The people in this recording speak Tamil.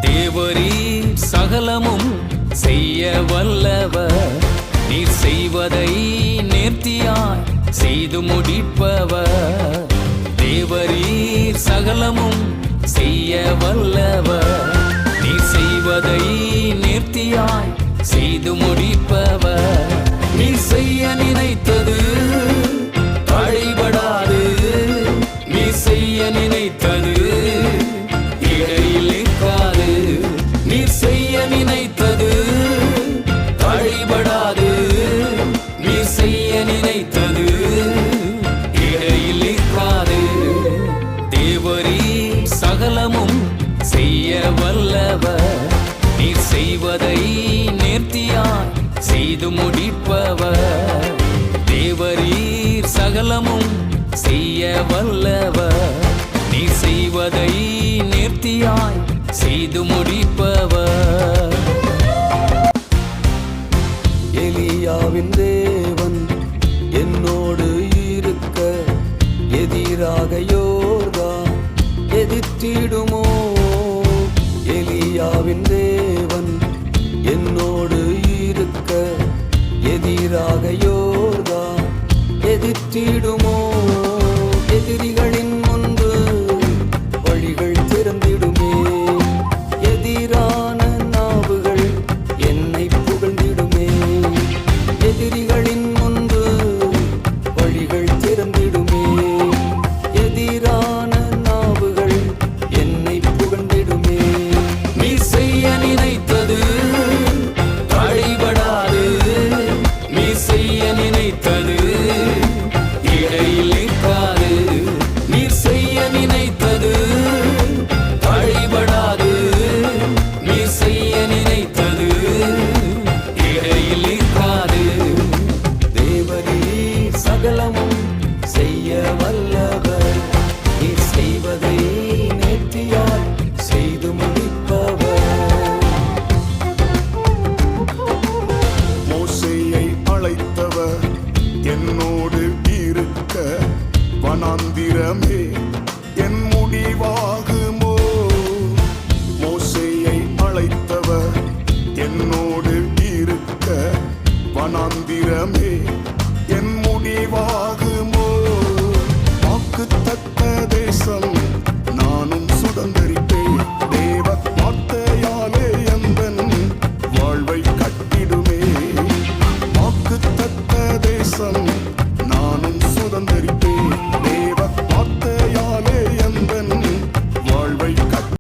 தேவரீர் சகலமும் செய்ய வல்லவர், நீர் செய்வதை நேர்த்தியாய் செய்து முடிப்பவர். தேவரீர் சகலமும் செய்ய வல்லவர், நீர் செய்வதை நேர்த்தியாய் செய்து முடிப்பவர். நீர் செய்ய நினைத்தது தடைபடாது, நீர் செய்ய நினைத்தது இடையில் நிற்காது. நீர் செய்ய நினைத்தது தடைபடாது, நீர் செய்ய நினைத்தது இடையில் நிற்காது. தேவரீர் சகலமும் செய்ய வல்லவர், நீர் செய்வதை நேர்த்தியாய் செய்து முடிப்பவர். தேவரீர் சகலமும் செய்ய வல்லவர், நீர் செய்வதை நேர்த்தியாய் செய்து முடிப்பவர். எலியாவின் தேவன் என்னோடு இருக்க எதிராக யோர்தான் எதிர்த்திடுமோ? எலியாவின் தேவன் என்னோடு இருக்க எதிராக யோர்தான் எதிர்த்திடுமோ? எதிரிகளின் முன்பு வழிகள் திறந்திடுமே, எதிரான நாவுகள் என்னை புகழ்ந்திடுமே. எதிரிகளின் முன்பு வழிகள் திறந்திடுமே, எதிரான நாவுகள் என்னை புகழ்ந்திடுமே. நீ செய்ய நினைத்தது தடைபடாது, நீ செய்ய நினைத்தது இடையில் நிற்காது. நீர் செய்ய நினைத்தது தடைபடாது, நீர் செய்ய நினைத்தது இடையில் நிற்காது. தேவரீர் சகலமும் செய்ய வல்லவர், நீர் செய்வதை நேர்த்தியாய் செய்து